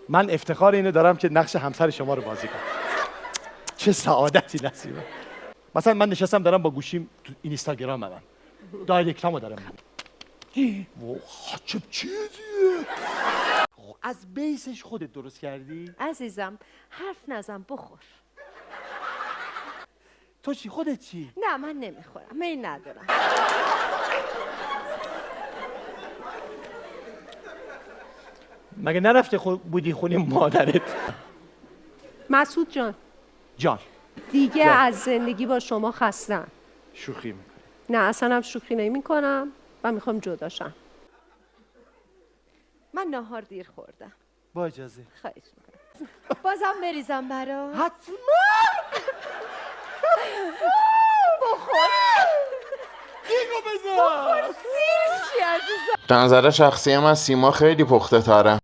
من افتخار اینو دارم که نقش همسر شما رو بازی کنم. چه سعادتی نصیبه. مثلا من نشستم دارم با گوشیم تو اینستاگرام من دایرکتامو دارم میبینم. چه چیزیه؟ از بیسش خودت درست کردی؟ عزیزم حرف نزن بخور. تو چی؟ خودت چی؟ نه من نمیخورم، میل ندارم. مگه نرفته بودی خونه مادرت؟ مسعود جان جان دیگه جان. از زندگی با شما خستم. شوخی میکنی؟ نه اصلا هم شوخی نمی کنم و میخوام جداشم. من ناهار دیر خوردم. با اجازه. خواهش میکنم. بازم بریزم برات. حتما. بخور. اینو بذار. سیر چی عزیزم؟ به نظر شخصی من سیما خیلی پخته تره.